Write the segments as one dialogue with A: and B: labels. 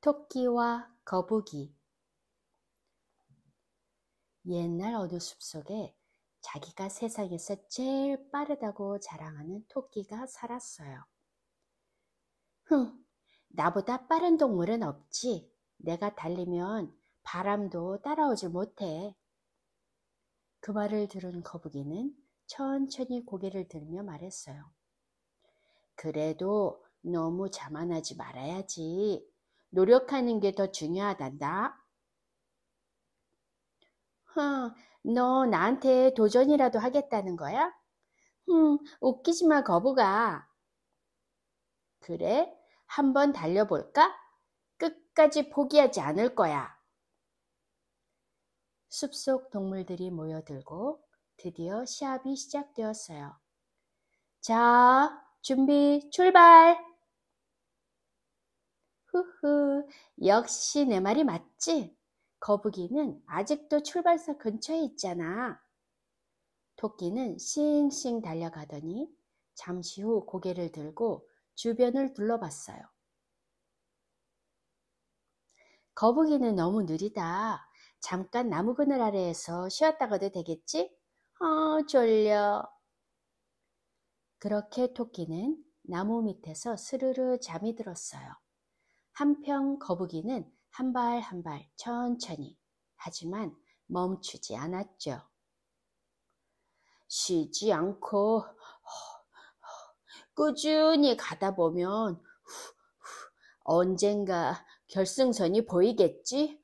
A: 토끼와 거북이. 옛날 어느 숲속에 자기가 세상에서 제일 빠르다고 자랑하는 토끼가 살았어요. 나보다 빠른 동물은 없지. 내가 달리면 바람도 따라오질 못해. 그 말을 들은 거북이는 천천히 고개를 들며 말했어요. 그래도 너무 자만하지 말아야지. 노력하는 게 더 중요하단다. 너 나한테 도전이라도 하겠다는 거야? 웃기지 마, 거북아. 그래? 한번 달려볼까? 끝까지 포기하지 않을 거야. 숲속 동물들이 모여들고 드디어 시합이 시작되었어요. 자, 준비, 출발! 역시 내 말이 맞지? 거북이는 아직도 출발사 근처에 있잖아. 토끼는 싱싱 달려가더니 잠시 후 고개를 들고 주변을 둘러봤어요. 거북이는 너무 느리다. 잠깐 나무 그늘 아래에서 쉬었다 가도 되겠지? 졸려. 그렇게 토끼는 나무 밑에서 스르르 잠이 들었어요. 한편 거북이는 한 발 한 발 천천히, 하지만 멈추지 않았죠. 쉬지 않고 꾸준히 가다 보면 언젠가 결승선이 보이겠지?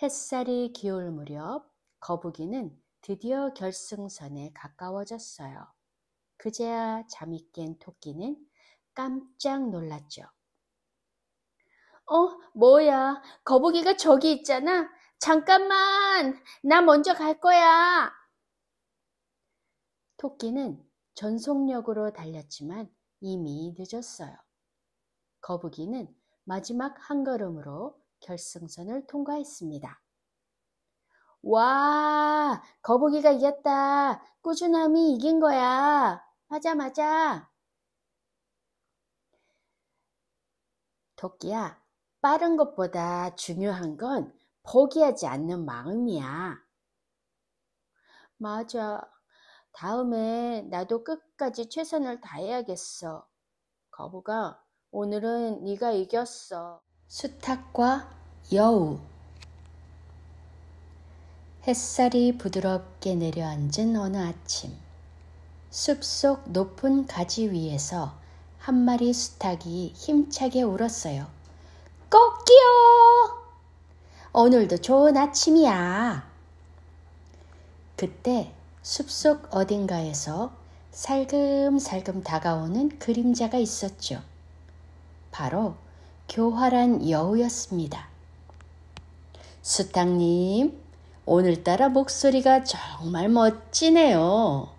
A: 햇살이 기울 무렵 거북이는 드디어 결승선에 가까워졌어요. 그제야 잠이 깬 토끼는 깜짝 놀랐죠. 뭐야, 거북이가 저기 있잖아. 잠깐만, 나 먼저 갈 거야. 토끼는 전속력으로 달렸지만 이미 늦었어요. 거북이는 마지막 한 걸음으로 결승선을 통과했습니다. 와, 거북이가 이겼다. 꾸준함이 이긴 거야. 맞아. 토끼야, 빠른 것보다 중요한 건 포기하지 않는 마음이야. 맞아. 다음에 나도 끝까지 최선을 다해야겠어. 거북아, 오늘은 네가 이겼어. 수탉과 여우. 햇살이 부드럽게 내려앉은 어느 아침, 숲속 높은 가지 위에서 한 마리 수탉이 힘차게 울었어요. 꼭기요! 오늘도 좋은 아침이야. 그때 숲속 어딘가에서 살금살금 다가오는 그림자가 있었죠. 바로 교활한 여우였습니다. 수탉님, 오늘따라 목소리가 정말 멋지네요.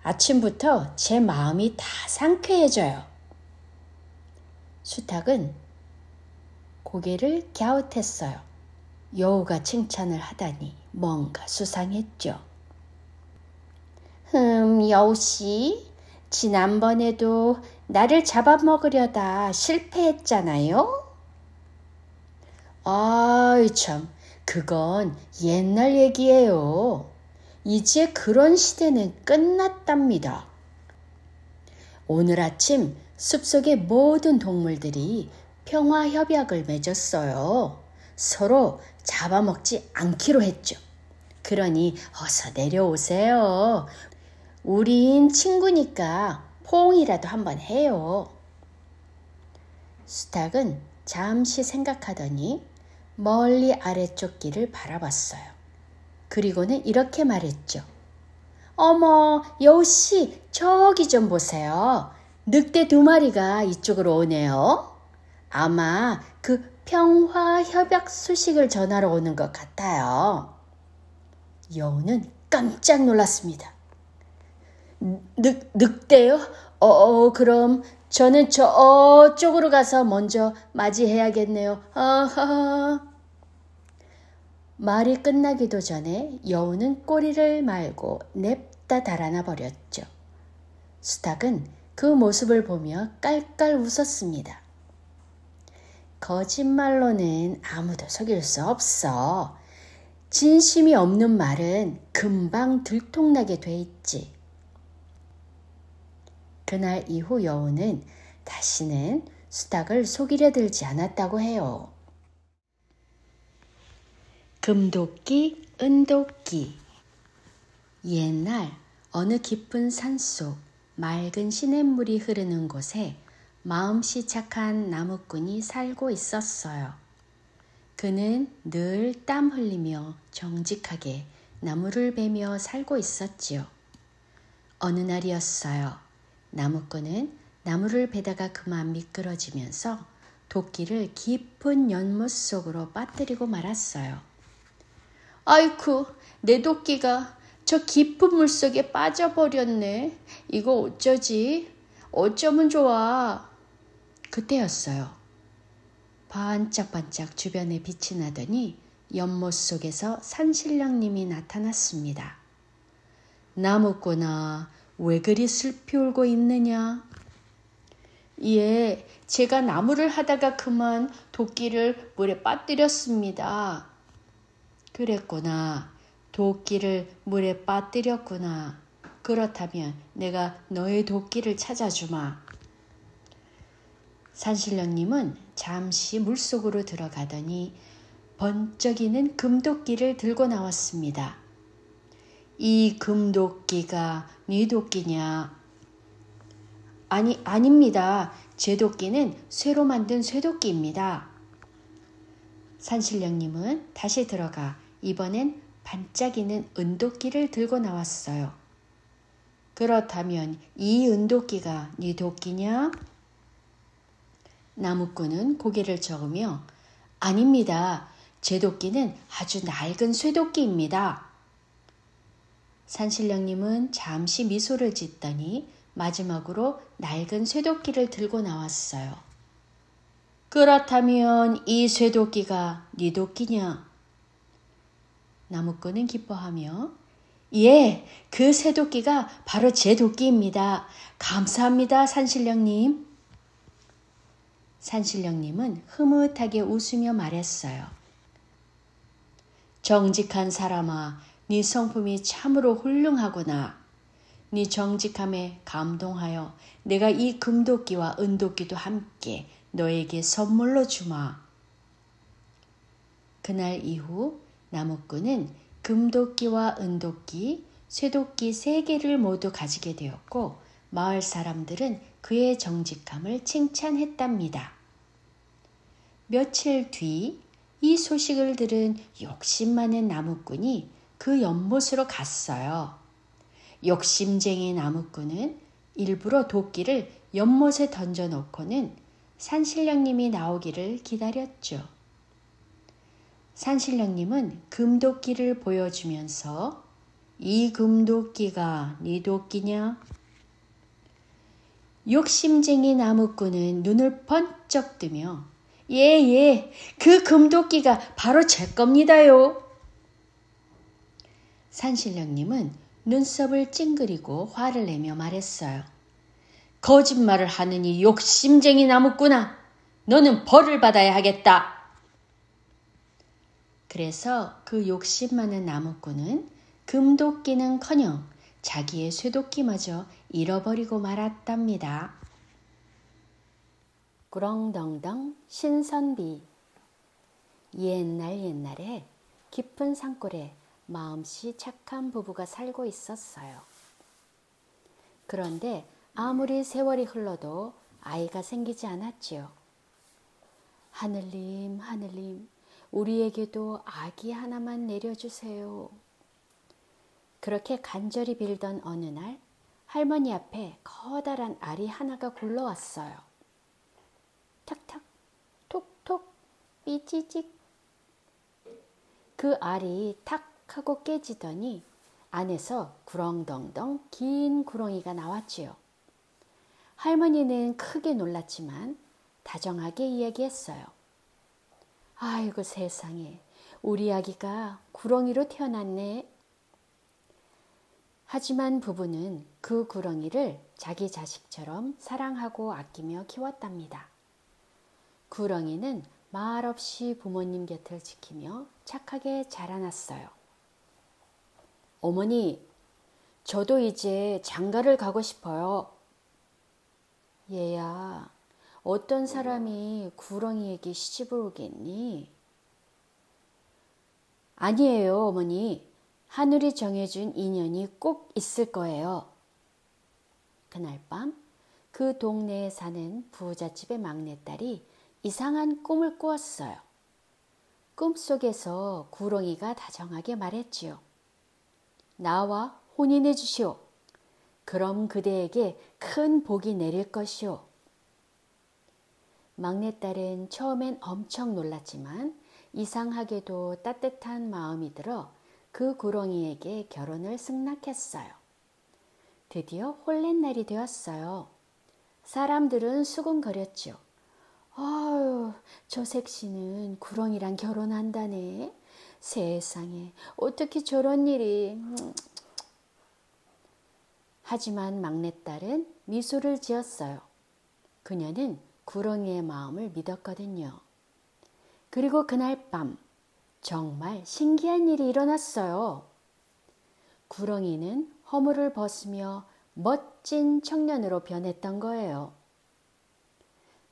A: 아침부터 제 마음이 다 상쾌해져요. 수탉은 고개를 갸웃했어요. 여우가 칭찬을 하다니 뭔가 수상했죠. 여우씨, 지난번에도 나를 잡아먹으려다 실패했잖아요? 아이 참, 그건 옛날 얘기예요. 이제 그런 시대는 끝났답니다. 오늘 아침 숲속의 모든 동물들이 평화협약을 맺었어요. 서로 잡아먹지 않기로 했죠. 그러니 어서 내려오세요. 우린 친구니까 포옹이라도 한번 해요. 수탉은 잠시 생각하더니 멀리 아래쪽 길을 바라봤어요. 그리고는 이렇게 말했죠. 어머, 여우씨, 저기 좀 보세요. 늑대 2마리가 이쪽으로 오네요. 아마 그 평화협약 소식을 전하러 오는 것 같아요. 여우는 깜짝 놀랐습니다. 늑대요? 그럼 저는 저쪽으로 가서 먼저 맞이해야겠네요. 말이 끝나기도 전에 여우는 꼬리를 말고 냅다 달아나 버렸죠. 수탉은 그 모습을 보며 깔깔 웃었습니다. 거짓말로는 아무도 속일 수 없어. 진심이 없는 말은 금방 들통나게 돼 있지. 그날 이후 여우는 다시는 수탉을 속이려 들지 않았다고 해요. 금도끼, 은도끼. 옛날 어느 깊은 산속 맑은 시냇물이 흐르는 곳에 마음씨 착한 나무꾼이 살고 있었어요. 그는 늘 땀 흘리며 정직하게 나무를 베며 살고 있었지요. 어느 날이었어요. 나무꾼은 나무를 베다가 그만 미끄러지면서 도끼를 깊은 연못 속으로 빠뜨리고 말았어요. 아이쿠, 내 도끼가 저 깊은 물속에 빠져버렸네. 이거 어쩌지? 어쩌면 좋아. 그때였어요. 반짝반짝 주변에 빛이 나더니 연못 속에서 산신령님이 나타났습니다. 나무꾼아, 왜 그리 슬피 울고 있느냐? 예, 제가 나무를 하다가 그만 도끼를 물에 빠뜨렸습니다. 그랬구나. 도끼를 물에 빠뜨렸구나. 그렇다면 내가 너의 도끼를 찾아주마. 산신령님은 잠시 물속으로 들어가더니 번쩍이는 금도끼를 들고 나왔습니다. 이 금도끼가 네 도끼냐? 아닙니다. 제 도끼는 쇠로 만든 쇠도끼입니다. 산신령님은 다시 들어가 이번엔 반짝이는 은도끼를 들고 나왔어요. 그렇다면 이 은도끼가 네 도끼냐? 나무꾼은 고개를 저으며 아닙니다. 제 도끼는 아주 낡은 쇠도끼입니다. 산신령님은 잠시 미소를 짓더니 마지막으로 낡은 쇠도끼를 들고 나왔어요. 그렇다면 이 쇠도끼가 네 도끼냐? 나무꾼은 기뻐하며 예, 그 쇠도끼가 바로 제 도끼입니다. 감사합니다, 산신령님. 산신령님은 흐뭇하게 웃으며 말했어요. 정직한 사람아, 네 성품이 참으로 훌륭하구나. 네 정직함에 감동하여 내가 이 금도끼와 은도끼도 함께 너에게 선물로 주마. 그날 이후 나무꾼은 금도끼와 은도끼, 쇠도끼 3개를 모두 가지게 되었고 마을 사람들은 그의 정직함을 칭찬했답니다. 며칠 뒤 이 소식을 들은 욕심 많은 나무꾼이 그 연못으로 갔어요. 욕심쟁이 나무꾼은 일부러 도끼를 연못에 던져놓고는 산신령님이 나오기를 기다렸죠. 산신령님은 금도끼를 보여주면서 이 금도끼가 네 도끼냐? 욕심쟁이 나무꾼은 눈을 번쩍 뜨며 예, 그 금도끼가 바로 제 겁니다요. 산신령님은 눈썹을 찡그리고 화를 내며 말했어요. 거짓말을 하느니 욕심쟁이 나무꾼아, 너는 벌을 받아야 하겠다. 그래서 그 욕심 많은 나무꾼은 금도끼는커녕 자기의 쇠도끼마저 잃어버리고 말았답니다. 구렁덩덩 신선비. 옛날에 깊은 산골에 마음씨 착한 부부가 살고 있었어요. 그런데 아무리 세월이 흘러도 아이가 생기지 않았지요. 하늘님, 우리에게도 아기 하나만 내려주세요. 그렇게 간절히 빌던 어느 날 할머니 앞에 커다란 알이 하나가 굴러왔어요. 탁탁, 톡톡, 삐지직. 그 알이 탁 하고 깨지더니 안에서 구렁덩덩 긴 구렁이가 나왔지요. 할머니는 크게 놀랐지만 다정하게 이야기했어요. 아이고 세상에, 우리 아기가 구렁이로 태어났네. 하지만 부부는 그 구렁이를 자기 자식처럼 사랑하고 아끼며 키웠답니다. 구렁이는 말없이 부모님 곁을 지키며 착하게 자라났어요. 어머니, 저도 이제 장가를 가고 싶어요. 얘야, 어떤 사람이 구렁이에게 시집을 오겠니? 아니에요, 어머니. 하늘이 정해준 인연이 꼭 있을 거예요. 그날 밤, 그 동네에 사는 부잣집의 막내딸이 이상한 꿈을 꾸었어요. 꿈속에서 구렁이가 다정하게 말했지요. 나와 혼인해 주시오. 그럼 그대에게 큰 복이 내릴 것이오. 막내딸은 처음엔 엄청 놀랐지만 이상하게도 따뜻한 마음이 들어 그 구렁이에게 결혼을 승낙했어요. 드디어 혼례날이 되었어요. 사람들은 수군거렸죠. 아유, 저 색시는 구렁이랑 결혼한다네. 세상에 어떻게 저런 일이. 하지만 막내딸은 미소를 지었어요. 그녀는 구렁이의 마음을 믿었거든요. 그리고 그날 밤 정말 신기한 일이 일어났어요. 구렁이는 허물을 벗으며 멋진 청년으로 변했던 거예요.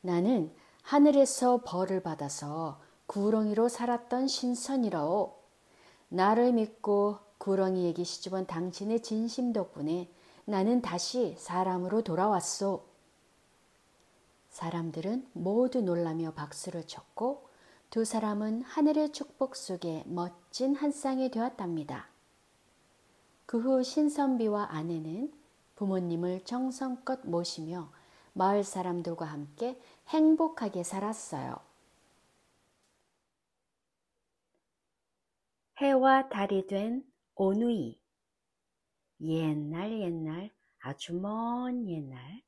A: 나는 하늘에서 벌을 받아서 구렁이로 살았던 신선이라오. 나를 믿고 구렁이에게 시집온 당신의 진심 덕분에 나는 다시 사람으로 돌아왔소. 사람들은 모두 놀라며 박수를 쳤고 두 사람은 하늘의 축복 속에 멋진 한 쌍이 되었답니다. 그 후 신선비와 아내는 부모님을 정성껏 모시며 마을 사람들과 함께 행복하게 살았어요. 해와 달이 된 오누이. 옛날 아주 먼 옛날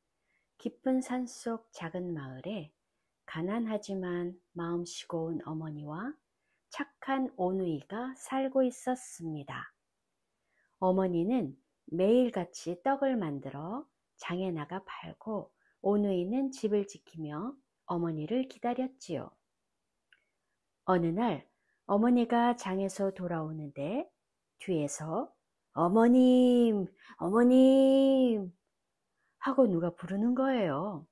A: 깊은 산속 작은 마을에 가난하지만 마음 쉬고운 어머니와 착한 오누이가 살고 있었습니다. 어머니는 매일같이 떡을 만들어 장에 나가 팔고 오누이는 집을 지키며 어머니를 기다렸지요. 어느 날 어머니가 장에서 돌아오는데 뒤에서 어머님, 어머님 하고 누가 부르는 거예요.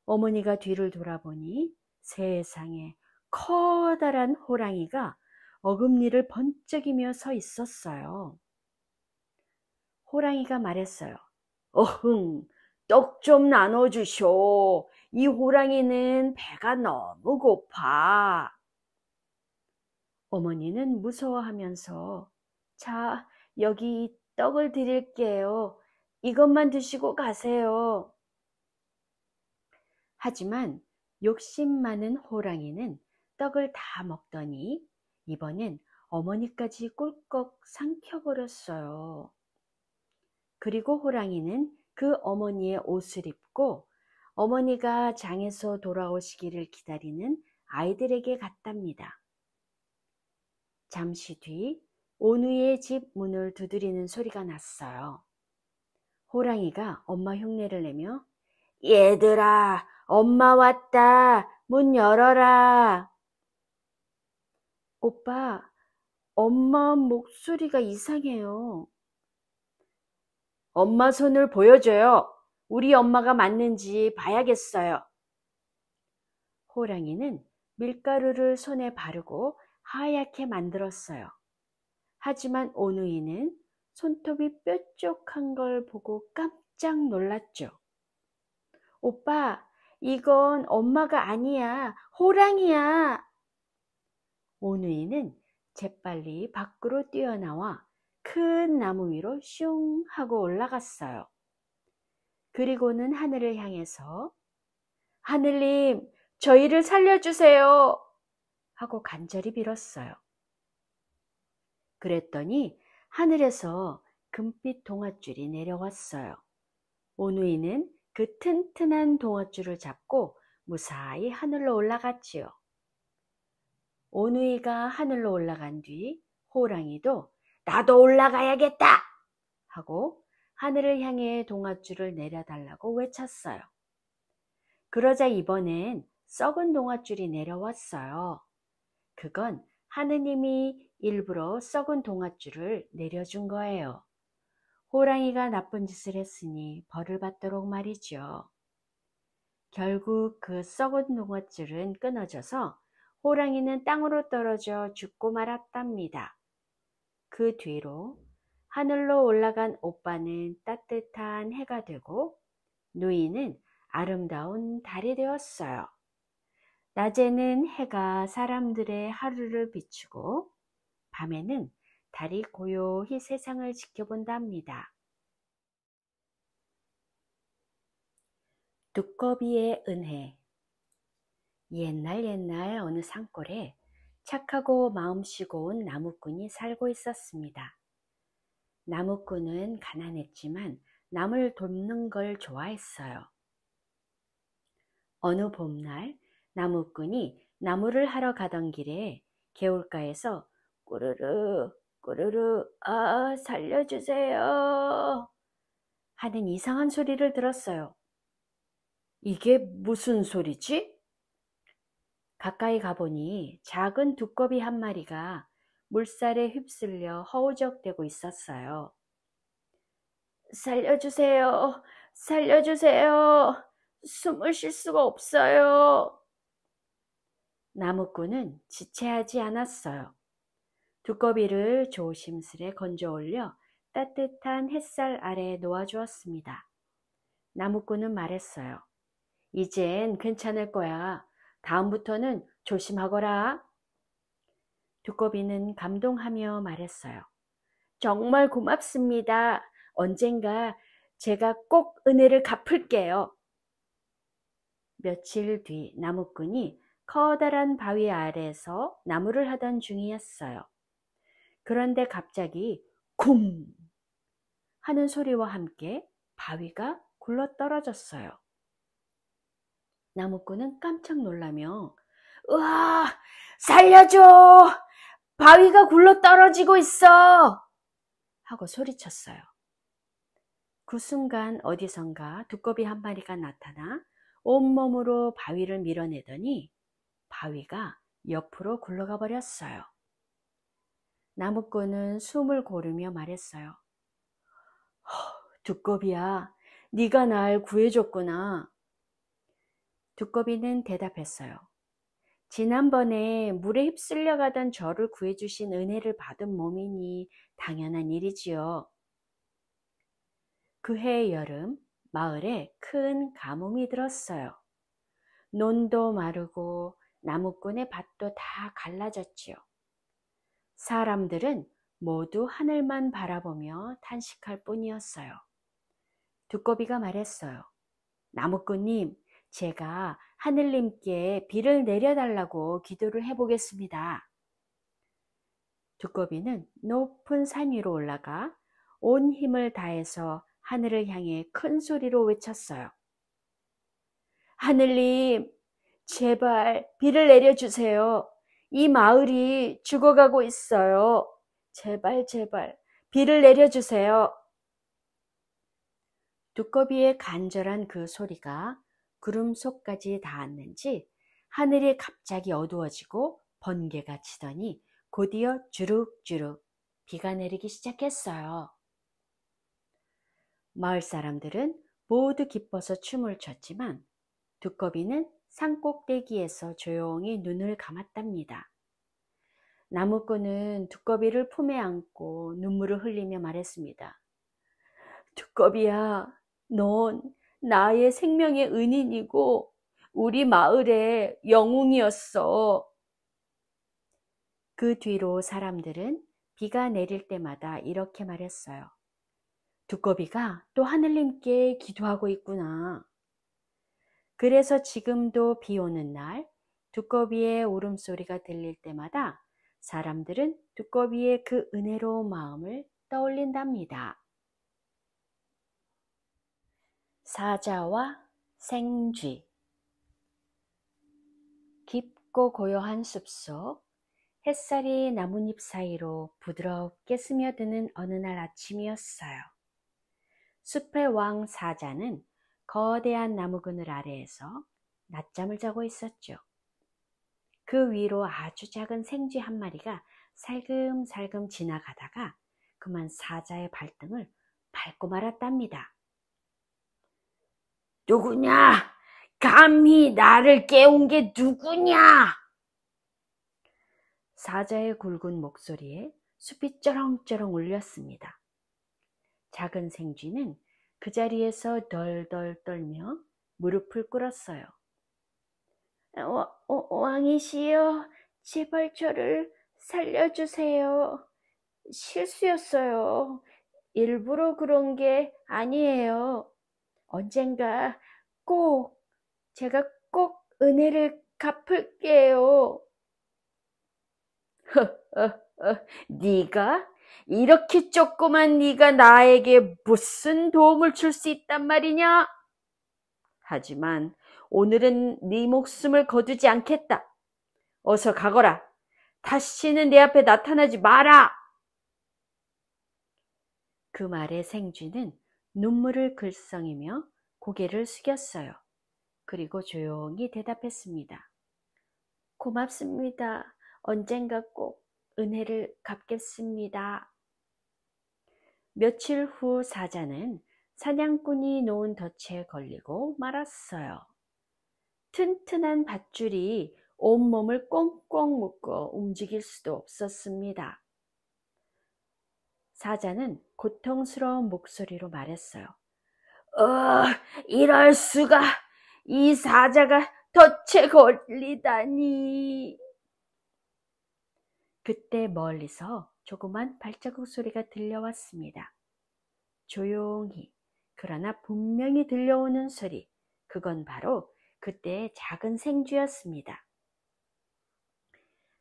A: 어머니가 뒤를 돌아보니 세상에 커다란 호랑이가 어금니를 번쩍이며 서 있었어요. 호랑이가 말했어요. 어흥, 떡 좀 나눠주쇼. 이 호랑이는 배가 너무 고파. 어머니는 무서워하면서 자, 여기 떡을 드릴게요. 이것만 드시고 가세요. 하지만 욕심 많은 호랑이는 떡을 다 먹더니 이번엔 어머니까지 꿀꺽 삼켜버렸어요. 그리고 호랑이는 그 어머니의 옷을 입고 어머니가 장에서 돌아오시기를 기다리는 아이들에게 갔답니다. 잠시 뒤 오누이의 집 문을 두드리는 소리가 났어요. 호랑이가 엄마 흉내를 내며 얘들아, 엄마 왔다. 문 열어라. 오빠, 엄마 목소리가 이상해요. 엄마 손을 보여줘요. 우리 엄마가 맞는지 봐야겠어요. 호랑이는 밀가루를 손에 바르고 하얗게 만들었어요. 하지만 오누이는 손톱이 뾰족한 걸 보고 깜짝 놀랐죠. 오빠, 이건 엄마가 아니야. 호랑이야. 오누이는 재빨리 밖으로 뛰어나와 큰 나무 위로 슝 하고 올라갔어요. 그리고는 하늘을 향해서 하늘님, 저희를 살려주세요 하고 간절히 빌었어요. 그랬더니 하늘에서 금빛 동아줄이 내려왔어요. 오누이는 그 튼튼한 동아줄을 잡고 무사히 하늘로 올라갔지요. 오누이가 하늘로 올라간 뒤 호랑이도 나도 올라가야겠다 하고 하늘을 향해 동아줄을 내려달라고 외쳤어요. 그러자 이번엔 썩은 동아줄이 내려왔어요. 그건 하느님이 일부러 썩은 동아줄을 내려준 거예요. 호랑이가 나쁜 짓을 했으니 벌을 받도록 말이죠. 결국 그 썩은 동아줄은 끊어져서 호랑이는 땅으로 떨어져 죽고 말았답니다. 그 뒤로 하늘로 올라간 오빠는 따뜻한 해가 되고 누이는 아름다운 달이 되었어요. 낮에는 해가 사람들의 하루를 비추고 밤에는 달이 고요히 세상을 지켜본답니다. 두꺼비의 은혜. 옛날 어느 산골에 착하고 마음씨고 온 나무꾼이 살고 있었습니다. 나무꾼은 가난했지만 남을 돕는 걸 좋아했어요. 어느 봄날 나무꾼이 나무를 하러 가던 길에 개울가에서 꾸르르 꾸르르 아 살려주세요 하는 이상한 소리를 들었어요. 이게 무슨 소리지? 가까이 가보니 작은 두꺼비 한 마리가 물살에 휩쓸려 허우적대고 있었어요. 살려주세요. 살려주세요. 숨을 쉴 수가 없어요. 나무꾼은 지체하지 않았어요. 두꺼비를 조심스레 건져 올려 따뜻한 햇살 아래에 놓아주었습니다. 나무꾼은 말했어요. 이젠 괜찮을 거야. 다음부터는 조심하거라. 두꺼비는 감동하며 말했어요. 정말 고맙습니다. 언젠가 제가 꼭 은혜를 갚을게요. 며칠 뒤 나무꾼이 커다란 바위 아래에서 나무를 하던 중이었어요. 그런데 갑자기 쿵 하는 소리와 함께 바위가 굴러떨어졌어요. 나무꾼은 깜짝 놀라며 으아! 살려줘! 바위가 굴러떨어지고 있어! 하고 소리쳤어요. 그 순간 어디선가 두꺼비 한 마리가 나타나 온몸으로 바위를 밀어내더니 바위가 옆으로 굴러가 버렸어요. 나무꾼은 숨을 고르며 말했어요. 두꺼비야, 네가 날 구해줬구나. 두꺼비는 대답했어요. 지난번에 물에 휩쓸려 가던 저를 구해주신 은혜를 받은 몸이니 당연한 일이지요. 그해 여름 마을에 큰 가뭄이 들었어요. 논도 마르고 나무꾼의 밭도 다 갈라졌지요. 사람들은 모두 하늘만 바라보며 탄식할 뿐이었어요. 두꺼비가 말했어요. 나무꾼님, 제가 하늘님께 비를 내려달라고 기도를 해보겠습니다. 두꺼비는 높은 산 위로 올라가 온 힘을 다해서 하늘을 향해 큰 소리로 외쳤어요. 하늘님, 제발 비를 내려주세요. 이 마을이 죽어가고 있어요. 제발 비를 내려주세요. 두꺼비의 간절한 그 소리가 구름 속까지 닿았는지 하늘이 갑자기 어두워지고 번개가 치더니 곧이어 주룩주룩 비가 내리기 시작했어요. 마을 사람들은 모두 기뻐서 춤을 췄지만 두꺼비는 산꼭대기에서 조용히 눈을 감았답니다. 나무꾼은 두꺼비를 품에 안고 눈물을 흘리며 말했습니다. 두꺼비야, 넌 나의 생명의 은인이고 우리 마을의 영웅이었어. 그 뒤로 사람들은 비가 내릴 때마다 이렇게 말했어요. 두꺼비가 또 하늘님께 기도하고 있구나. 그래서 지금도 비 오는 날 두꺼비의 울음소리가 들릴 때마다 사람들은 두꺼비의 그 은혜로운 마음을 떠올린답니다. 사자와 생쥐. 깊고 고요한 숲속, 햇살이 나뭇잎 사이로 부드럽게 스며드는 어느 날 아침이었어요. 숲의 왕 사자는 거대한 나무 그늘 아래에서 낮잠을 자고 있었죠. 그 위로 아주 작은 생쥐 한 마리가 살금살금 지나가다가 그만 사자의 발등을 밟고 말았답니다. 누구냐? 감히 나를 깨운 게 누구냐? 사자의 굵은 목소리에 숲이 쩌렁쩌렁 울렸습니다. 작은 생쥐는 그 자리에서 덜덜 떨며 무릎을 꿇었어요. 왕이시여, 제발 저를 살려주세요. 실수였어요. 일부러 그런 게 아니에요. 언젠가 제가 꼭 은혜를 갚을게요. 네가? 이렇게 조그만 네가 나에게 무슨 도움을 줄 수 있단 말이냐? 하지만 오늘은 네 목숨을 거두지 않겠다. 어서 가거라. 다시는 내 앞에 나타나지 마라. 그 말에 생쥐는 눈물을 글썽이며 고개를 숙였어요. 그리고 조용히 대답했습니다. 고맙습니다. 언젠가 꼭 은혜를 갚겠습니다. 며칠 후 사자는 사냥꾼이 놓은 덫에 걸리고 말았어요. 튼튼한 밧줄이 온몸을 꽁꽁 묶어 움직일 수도 없었습니다. 사자는 고통스러운 목소리로 말했어요. 이럴 수가. 이 사자가 덫에 걸리다니. 그때 멀리서 조그만 발자국 소리가 들려왔습니다. 조용히, 그러나 분명히 들려오는 소리. 그건 바로 그때의 작은 생쥐였습니다.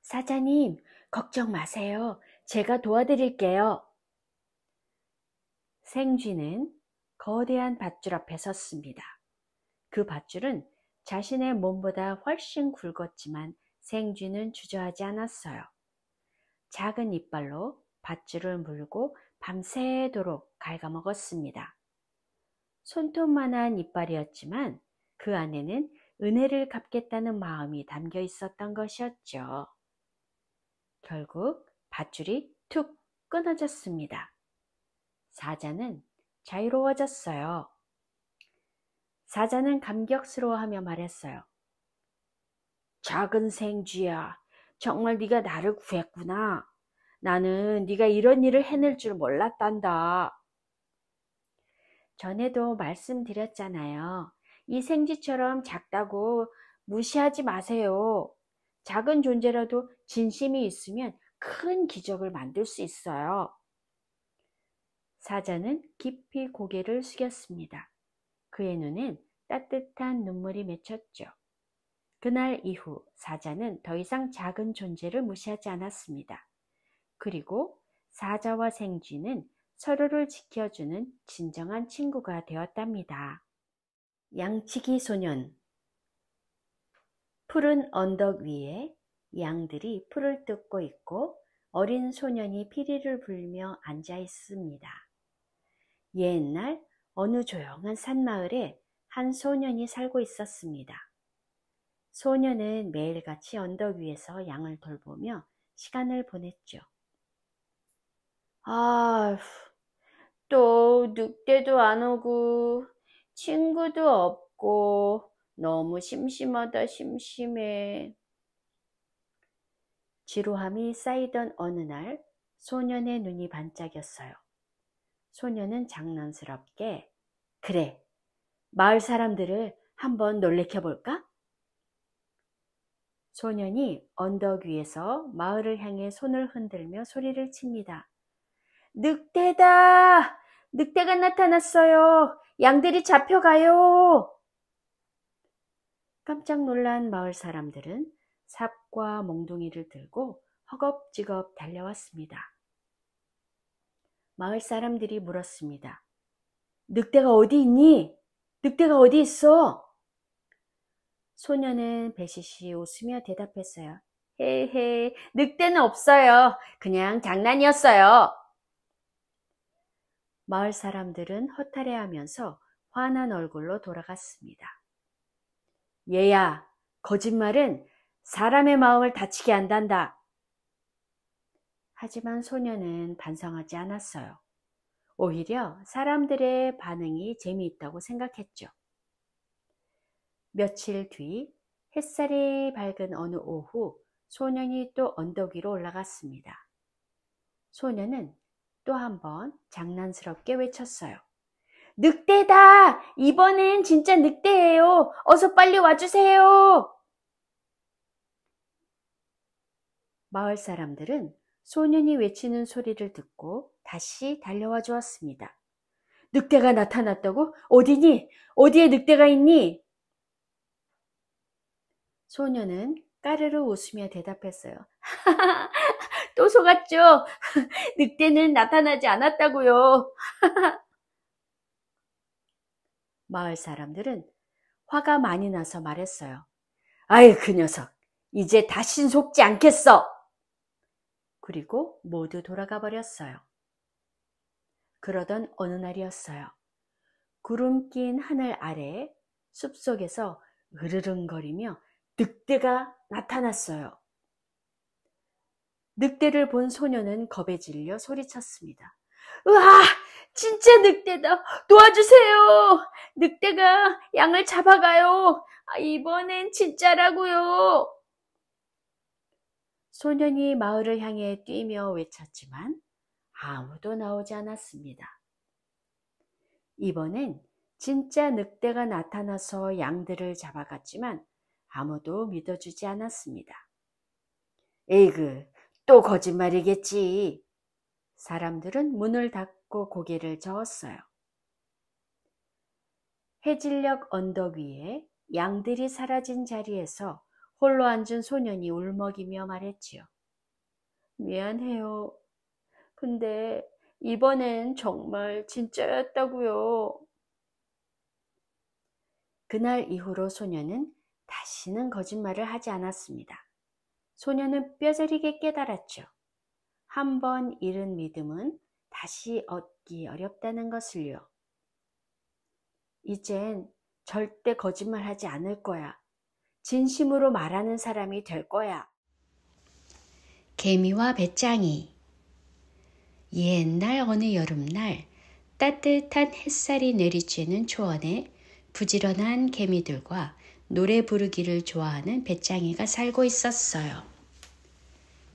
A: 사자님, 걱정 마세요. 제가 도와드릴게요. 생쥐는 거대한 밧줄 앞에 섰습니다. 그 밧줄은 자신의 몸보다 훨씬 굵었지만 생쥐는 주저하지 않았어요. 작은 이빨로 밧줄을 물고 밤새도록 갉아먹었습니다. 손톱만한 이빨이었지만 그 안에는 은혜를 갚겠다는 마음이 담겨 있었던 것이었죠. 결국 밧줄이 툭 끊어졌습니다. 사자는 자유로워졌어요. 사자는 감격스러워하며 말했어요. 작은 생쥐야, 정말 네가 나를 구했구나. 나는 네가 이런 일을 해낼 줄 몰랐단다. 전에도 말씀드렸잖아요. 이 생쥐처럼 작다고 무시하지 마세요. 작은 존재라도 진심이 있으면 큰 기적을 만들 수 있어요. 사자는 깊이 고개를 숙였습니다. 그의 눈엔 따뜻한 눈물이 맺혔죠. 그날 이후 사자는 더 이상 작은 존재를 무시하지 않았습니다. 그리고 사자와 생쥐는 서로를 지켜주는 진정한 친구가 되었답니다. 양치기 소년. 푸른 언덕 위에 양들이 풀을 뜯고 있고 어린 소년이 피리를 불며 앉아 있습니다. 옛날 어느 조용한 산마을에 한 소년이 살고 있었습니다. 소년은 매일같이 언덕 위에서 양을 돌보며 시간을 보냈죠. 또 늑대도 안 오고 친구도 없고 너무 심심하다 심심해. 지루함이 쌓이던 어느 날 소년의 눈이 반짝였어요. 소년은 장난스럽게 그래, 마을 사람들을 한번 놀래켜볼까? 소년이 언덕 위에서 마을을 향해 손을 흔들며 소리를 칩니다. 늑대다! 늑대가 나타났어요! 양들이 잡혀가요! 깜짝 놀란 마을 사람들은 삽과 몽둥이를 들고 허겁지겁 달려왔습니다. 마을 사람들이 물었습니다. 늑대가 어디 있니? 늑대가 어디 있어? 소년은 배시시 웃으며 대답했어요. 헤헤, 늑대는 없어요. 그냥 장난이었어요. 마을 사람들은 허탈해하면서 화난 얼굴로 돌아갔습니다. 얘야, 거짓말은 사람의 마음을 다치게 한단다. 하지만 소녀는 반성하지 않았어요. 오히려 사람들의 반응이 재미있다고 생각했죠. 며칠 뒤 햇살이 밝은 어느 오후 소년이 또 언덕 위로 올라갔습니다. 소년은 또 한 번 장난스럽게 외쳤어요. 늑대다! 이번엔 진짜 늑대예요. 어서 빨리 와주세요. 마을 사람들은 소년이 외치는 소리를 듣고 다시 달려와 주었습니다. 늑대가 나타났다고? 어디니? 어디에 늑대가 있니? 소년은 까르르 웃으며 대답했어요. 또 속았죠? 늑대는 나타나지 않았다고요. 마을 사람들은 화가 많이 나서 말했어요. 아이, 그 녀석, 이제 다신 속지 않겠어. 그리고 모두 돌아가 버렸어요. 그러던 어느 날이었어요. 구름 낀 하늘 아래 숲속에서 으르릉거리며 늑대가 나타났어요. 늑대를 본 소녀는 겁에 질려 소리쳤습니다. 으아! 진짜 늑대다! 도와주세요! 늑대가 양을 잡아가요! 이번엔 진짜라고요! 소년이 마을을 향해 뛰며 외쳤지만 아무도 나오지 않았습니다. 이번엔 진짜 늑대가 나타나서 양들을 잡아갔지만 아무도 믿어주지 않았습니다. 에이그, 또 거짓말이겠지. 사람들은 문을 닫고 고개를 저었어요. 해질녘 언덕 위에 양들이 사라진 자리에서 홀로 앉은 소년이 울먹이며 말했지요. 미안해요. 근데 이번엔 정말 진짜였다고요. 그날 이후로 소년은 다시는 거짓말을 하지 않았습니다. 소년은 뼈저리게 깨달았죠. 한 번 잃은 믿음은 다시 얻기 어렵다는 것을요. 이젠 절대 거짓말하지 않을 거야. 진심으로 말하는 사람이 될 거야. 개미와 배짱이. 옛날 어느 여름날 따뜻한 햇살이 내리쬐는 초원에 부지런한 개미들과 노래 부르기를 좋아하는 배짱이가 살고 있었어요.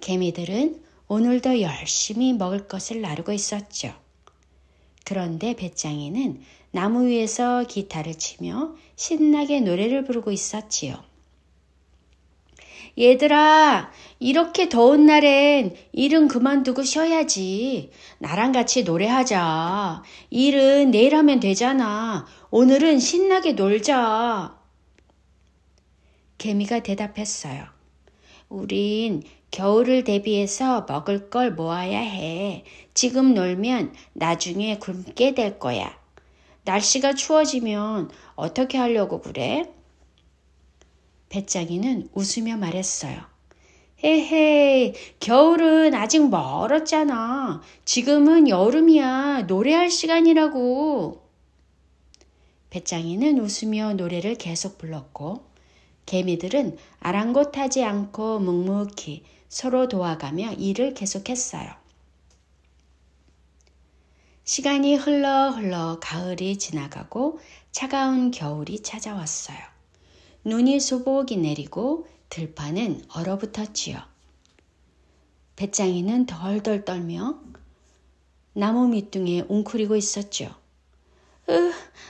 A: 개미들은 오늘도 열심히 먹을 것을 나르고 있었죠. 그런데 배짱이는 나무 위에서 기타를 치며 신나게 노래를 부르고 있었지요. 얘들아, 이렇게 더운 날엔 일은 그만두고 쉬어야지. 나랑 같이 노래하자. 일은 내일 하면 되잖아. 오늘은 신나게 놀자. 개미가 대답했어요. 우린 겨울을 대비해서 먹을 걸 모아야 해. 지금 놀면 나중에 굶게 될 거야. 날씨가 추워지면 어떻게 하려고 그래? 배짱이는 웃으며 말했어요. 헤헤, 겨울은 아직 멀었잖아. 지금은 여름이야. 노래할 시간이라고. 배짱이는 웃으며 노래를 계속 불렀고 개미들은 아랑곳하지 않고 묵묵히 서로 도와가며 일을 계속했어요. 시간이 흘러 가을이 지나가고 차가운 겨울이 찾아왔어요. 눈이 소복이 내리고 들판은 얼어붙었지요. 배짱이는 덜덜 떨며 나무 밑둥에 웅크리고 있었죠.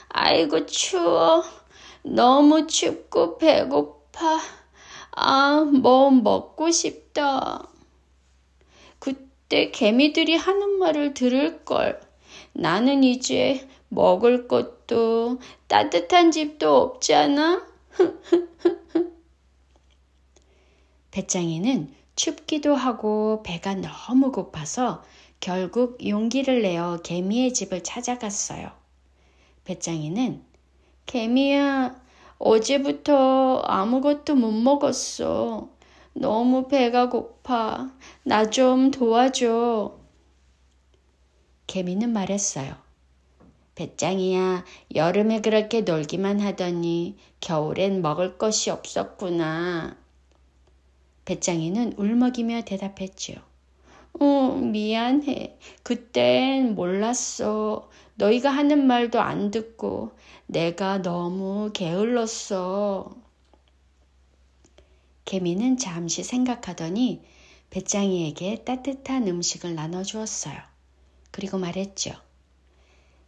A: 아이고 추워. 너무 춥고 배고파. 뭐 먹고 싶다. 그때 개미들이 하는 말을 들을걸. 나는 이제 먹을 것도 따뜻한 집도 없잖아. 배짱이는 춥기도 하고 배가 너무 고파서 결국 용기를 내어 개미의 집을 찾아갔어요. 배짱이는 개미야, 어제부터 아무것도 못 먹었어. 너무 배가 고파. 나 좀 도와줘. 개미는 말했어요. 배짱이야, 여름에 그렇게 놀기만 하더니 겨울엔 먹을 것이 없었구나. 배짱이는 울먹이며 대답했지요. 미안해. 그땐 몰랐어. 너희가 하는 말도 안 듣고 내가 너무 게을렀어. 개미는 잠시 생각하더니 배짱이에게 따뜻한 음식을 나눠주었어요. 그리고 말했죠.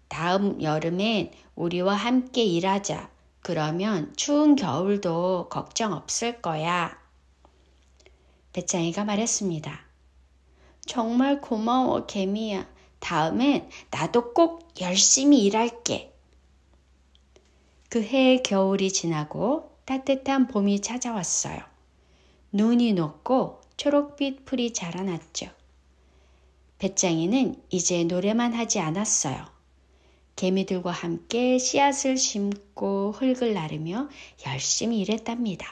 A: 다음 여름엔 우리와 함께 일하자. 그러면 추운 겨울도 걱정 없을 거야. 배짱이가 말했습니다. 정말 고마워, 개미야. 다음엔 나도 꼭 열심히 일할게. 그 해의 겨울이 지나고 따뜻한 봄이 찾아왔어요. 눈이 녹고 초록빛 풀이 자라났죠. 배짱이는 이제 노래만 하지 않았어요. 개미들과 함께 씨앗을 심고 흙을 나르며 열심히 일했답니다.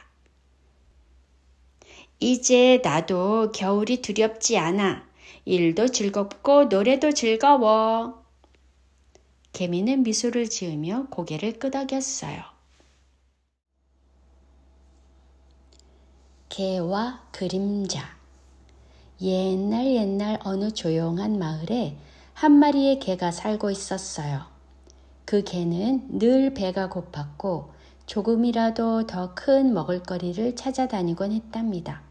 A: 이제 나도 겨울이 두렵지 않아. 일도 즐겁고 노래도 즐거워. 개미는 미소를 지으며 고개를 끄덕였어요. 개와 그림자. 옛날 어느 조용한 마을에 한 마리의 개가 살고 있었어요. 그 개는 늘 배가 고팠고 조금이라도 더 큰 먹을거리를 찾아다니곤 했답니다.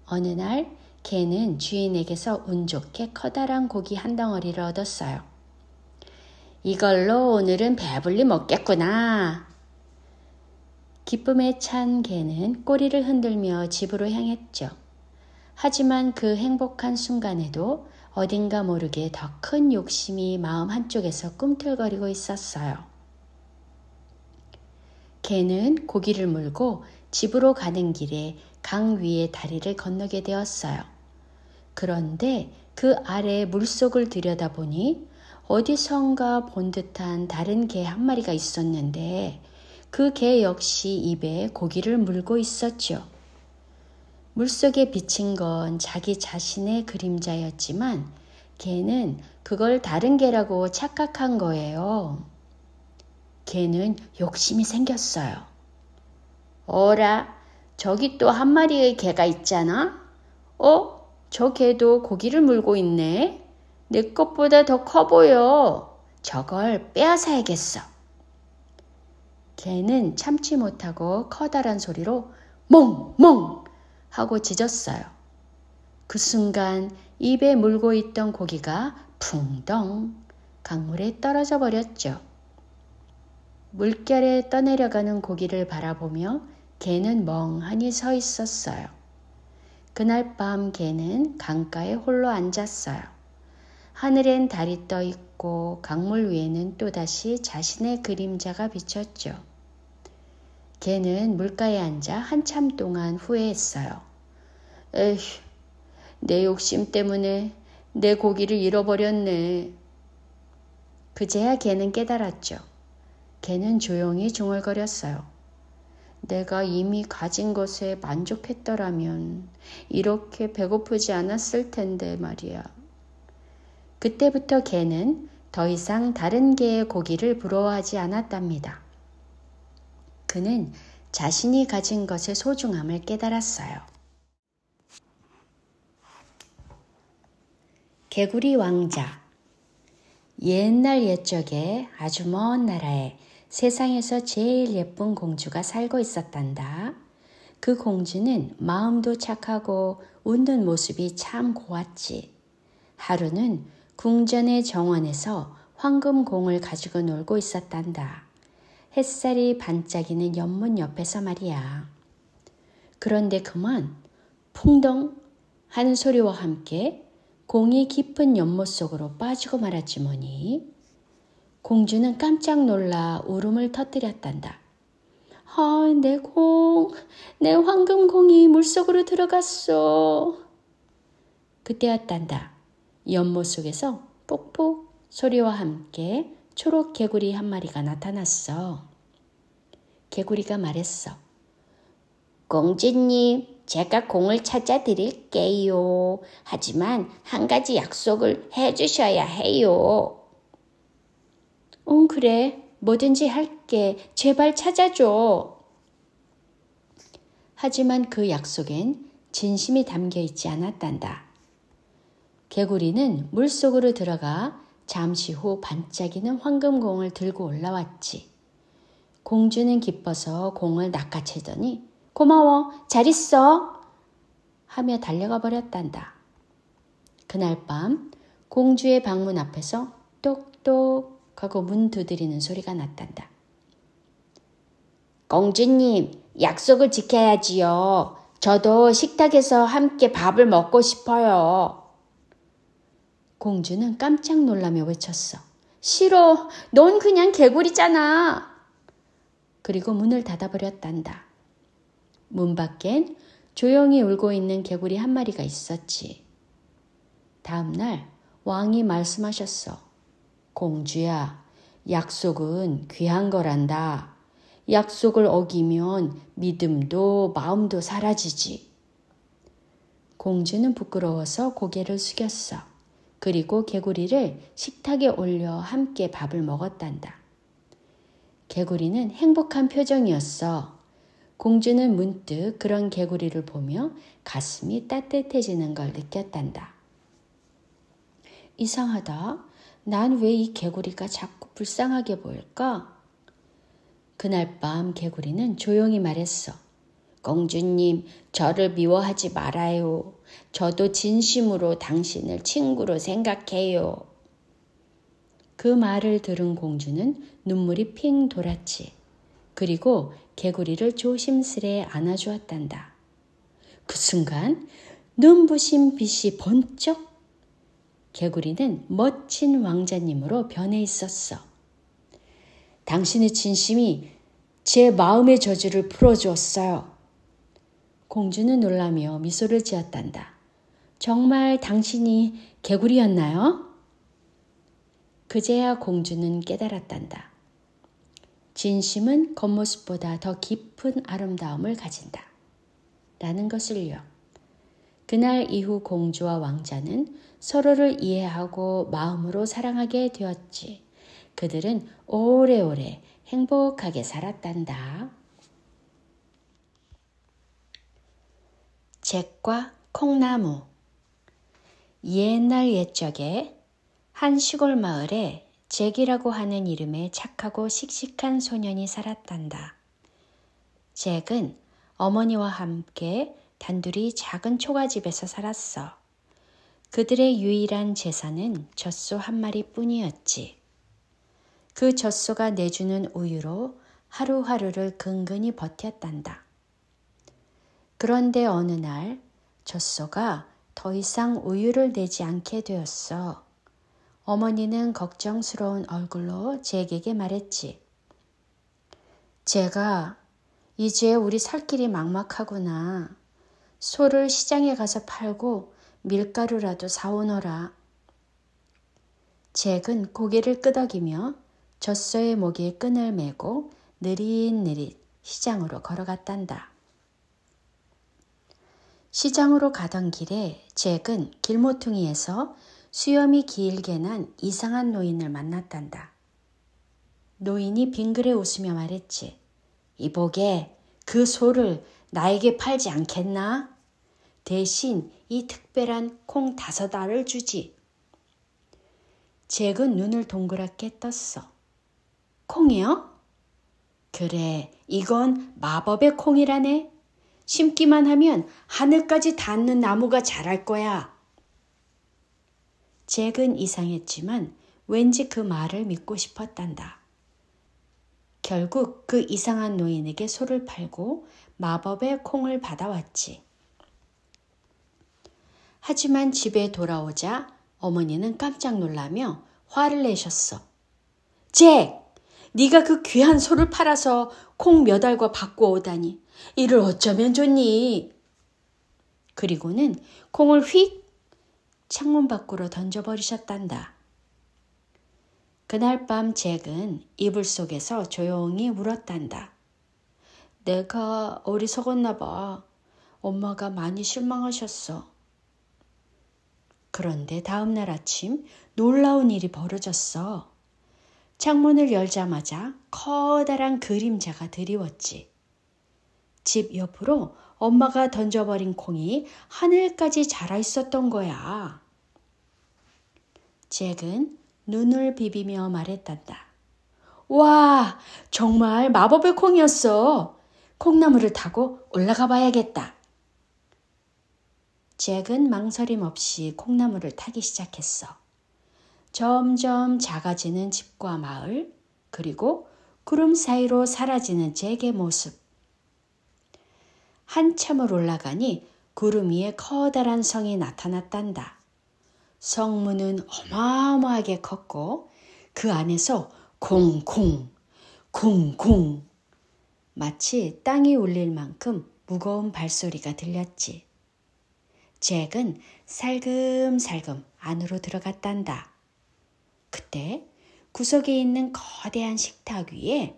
A: 어느 날 개는 주인에게서 운 좋게 커다란 고기 한 덩어리를 얻었어요. 이걸로 오늘은 배불리 먹겠구나. 기쁨에 찬 개는 꼬리를 흔들며 집으로 향했죠. 하지만 그 행복한 순간에도 어딘가 모르게 더 큰 욕심이 마음 한쪽에서 꿈틀거리고 있었어요. 개는 고기를 물고 집으로 가는 길에 강 위의 다리를 건너게 되었어요. 그런데 그 아래 물속을 들여다보니 어디선가 본 듯한 다른 개 한 마리가 있었는데 그 개 역시 입에 고기를 물고 있었죠. 물속에 비친 건 자기 자신의 그림자였지만 개는 그걸 다른 개라고 착각한 거예요. 개는 욕심이 생겼어요. 어라, 저기 또 한 마리의 개가 있잖아? 저 개도 고기를 물고 있네. 내 것보다 더 커 보여. 저걸 빼앗아야겠어. 개는 참지 못하고 커다란 소리로 멍멍 하고 짖었어요. 그 순간 입에 물고 있던 고기가 붕덩 강물에 떨어져 버렸죠. 물결에 떠내려가는 고기를 바라보며 개는 멍하니 서 있었어요. 그날 밤 개는 강가에 홀로 앉았어요. 하늘엔 달이 떠 있고 강물 위에는 또다시 자신의 그림자가 비쳤죠. 개는 물가에 앉아 한참 동안 후회했어요. 에휴, 내 욕심 때문에 내 고기를 잃어버렸네. 그제야 개는 깨달았죠. 개는 조용히 중얼거렸어요. 내가 이미 가진 것에 만족했더라면 이렇게 배고프지 않았을 텐데 말이야. 그때부터 개는 더 이상 다른 개의 고기를 부러워하지 않았답니다. 그는 자신이 가진 것의 소중함을 깨달았어요. 개구리 왕자. 옛날 옛적에 아주 먼 나라에 세상에서 제일 예쁜 공주가 살고 있었단다. 그 공주는 마음도 착하고 웃는 모습이 참 고왔지. 하루는 궁전의 정원에서 황금공을 가지고 놀고 있었단다. 햇살이 반짝이는 연못 옆에서 말이야. 그런데 그만 풍덩 하는 소리와 함께 공이 깊은 연못 속으로 빠지고 말았지 뭐니. 공주는 깜짝 놀라 울음을 터뜨렸단다. 내 황금공이 물속으로 들어갔어. 그때였단다. 연못 속에서 폭폭 소리와 함께 초록 개구리 한 마리가 나타났어. 개구리가 말했어. 공주님, 제가 공을 찾아드릴게요. 하지만 한 가지 약속을 해주셔야 해요. 그래. 뭐든지 할게. 제발 찾아줘. 하지만 그 약속엔 진심이 담겨 있지 않았단다. 개구리는 물속으로 들어가 잠시 후 반짝이는 황금공을 들고 올라왔지. 공주는 기뻐서 공을 낚아채더니 고마워, 잘 있어 하며 달려가 버렸단다. 그날 밤 공주의 방문 앞에서 똑똑 하고 문 두드리는 소리가 났단다. 공주님, 약속을 지켜야지요. 저도 식탁에서 함께 밥을 먹고 싶어요. 공주는 깜짝 놀라며 외쳤어. 싫어, 넌 그냥 개구리잖아. 그리고 문을 닫아버렸단다. 문 밖엔 조용히 울고 있는 개구리 한 마리가 있었지. 다음 날 왕이 말씀하셨어. 공주야, 약속은 귀한 거란다. 약속을 어기면 믿음도 마음도 사라지지. 공주는 부끄러워서 고개를 숙였어. 그리고 개구리를 식탁에 올려 함께 밥을 먹었단다. 개구리는 행복한 표정이었어. 공주는 문득 그런 개구리를 보며 가슴이 따뜻해지는 걸 느꼈단다. 이상하다. 난 왜 이 개구리가 자꾸 불쌍하게 보일까? 그날 밤 개구리는 조용히 말했어. 공주님, 저를 미워하지 말아요. 저도 진심으로 당신을 친구로 생각해요. 그 말을 들은 공주는 눈물이 핑 돌았지. 그리고 개구리를 조심스레 안아주었단다. 그 순간 눈부신 빛이 번쩍. 개구리는 멋진 왕자님으로 변해 있었어. 당신의 진심이 제 마음의 저주를 풀어주었어요. 공주는 놀라며 미소를 지었단다. 정말 당신이 개구리였나요? 그제야 공주는 깨달았단다. 진심은 겉모습보다 더 깊은 아름다움을 가진다. 라는 것을요. 그날 이후 공주와 왕자는 서로를 이해하고 마음으로 사랑하게 되었지. 그들은 오래오래 행복하게 살았단다. 잭과 콩나무. 옛날 옛적에 한 시골 마을에 잭이라고 하는 이름의 착하고 씩씩한 소년이 살았단다. 잭은 어머니와 함께 단둘이 작은 초가집에서 살았어. 그들의 유일한 재산은 젖소 한 마리뿐이었지. 그 젖소가 내주는 우유로 하루하루를 근근히 버텼단다. 그런데 어느 날 젖소가 더 이상 우유를 내지 않게 되었어. 어머니는 걱정스러운 얼굴로 잭에게 말했지. 잭아, 이제 우리 살 길이 막막하구나. 소를 시장에 가서 팔고 밀가루라도 사오너라. 잭은 고개를 끄덕이며 젖소의 목에 끈을 매고 느릿느릿 시장으로 걸어갔단다. 시장으로 가던 길에 잭은 길모퉁이에서 수염이 길게 난 이상한 노인을 만났단다. 노인이 빙그레 웃으며 말했지. 이보게, 그 소를 나에게 팔지 않겠나? 대신 이 특별한 콩 5알을 주지. 잭은 눈을 동그랗게 떴어. 콩이요? 그래, 이건 마법의 콩이라네. 심기만 하면 하늘까지 닿는 나무가 자랄 거야. 잭은 이상했지만 왠지 그 말을 믿고 싶었단다. 결국 그 이상한 노인에게 소를 팔고 마법의 콩을 받아왔지. 하지만 집에 돌아오자 어머니는 깜짝 놀라며 화를 내셨어. 잭! 네가 그 귀한 소를 팔아서 콩 몇 알과 바꾸어 오다니 이를 어쩌면 좋니? 그리고는 콩을 휙 창문 밖으로 던져버리셨단다. 그날 밤 잭은 이불 속에서 조용히 울었단다. 내가 어리석었나 봐. 엄마가 많이 실망하셨어. 그런데 다음 날 아침 놀라운 일이 벌어졌어. 창문을 열자마자 커다란 그림자가 드리웠지. 집 옆으로 엄마가 던져버린 콩이 하늘까지 자라 있었던 거야. 잭은 눈을 비비며 말했단다. 와, 정말 마법의 콩이었어. 콩나무를 타고 올라가 봐야겠다. 잭은 망설임 없이 콩나무를 타기 시작했어. 점점 작아지는 집과 마을, 그리고 구름 사이로 사라지는 잭의 모습. 한참을 올라가니 구름 위에 커다란 성이 나타났단다. 성문은 어마어마하게 컸고 그 안에서 콩콩, 콩콩 마치 땅이 울릴 만큼 무거운 발소리가 들렸지. 잭은 살금살금 안으로 들어갔단다. 그때 구석에 있는 거대한 식탁 위에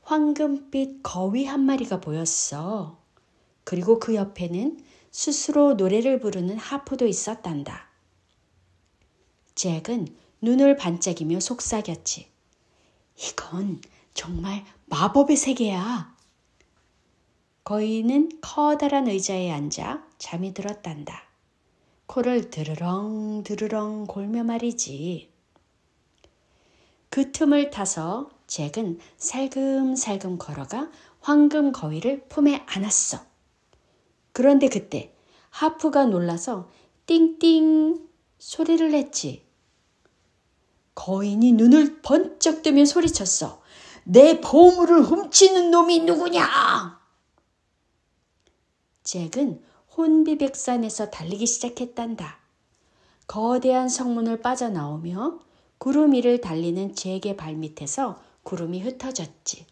A: 황금빛 거위 한 마리가 보였어. 그리고 그 옆에는 스스로 노래를 부르는 하프도 있었단다. 잭은 눈을 반짝이며 속삭였지. 이건 정말 마법의 세계야. 거위는 커다란 의자에 앉아 잠이 들었단다. 코를 드르렁 드르렁 골며 말이지. 그 틈을 타서 잭은 살금살금 걸어가 황금 거위를 품에 안았어. 그런데 그때 하프가 놀라서 띵띵 소리를 냈지. 거인이 눈을 번쩍 뜨며 소리쳤어. 내 보물을 훔치는 놈이 누구냐? 잭은 혼비백산에서 달리기 시작했단다. 거대한 성문을 빠져나오며 구름 위를 달리는 잭의 발밑에서 구름이 흩어졌지.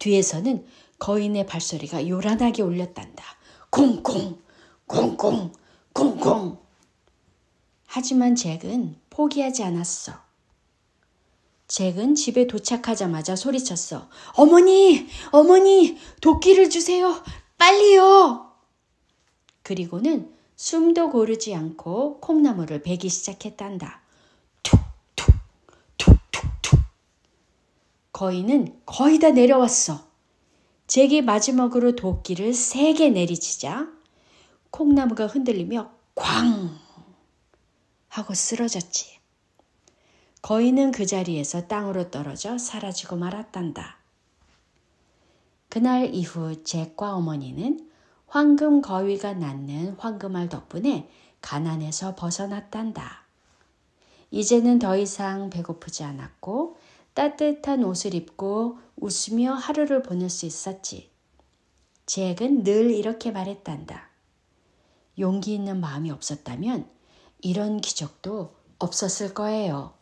A: 뒤에서는 거인의 발소리가 요란하게 울렸단다. 콩콩, 콩콩, 콩콩. 하지만 잭은 포기하지 않았어. 잭은 집에 도착하자마자 소리쳤어. 어머니, 어머니, 도끼를 주세요. 빨리요. 그리고는 숨도 고르지 않고 콩나무를 베기 시작했단다. 툭툭, 툭툭툭. 거인은 거의 다 내려왔어. 잭이 마지막으로 도끼를 3개 내리치자 콩나무가 흔들리며 쾅 하고 쓰러졌지. 거인은 그 자리에서 땅으로 떨어져 사라지고 말았단다. 그날 이후 잭과 어머니는 황금 거위가 낳는 황금알 덕분에 가난에서 벗어났단다. 이제는 더 이상 배고프지 않았고 따뜻한 옷을 입고 웃으며 하루를 보낼 수 있었지. 잭은 늘 이렇게 말했단다. 용기 있는 마음이 없었다면 이런 기적도 없었을 거예요.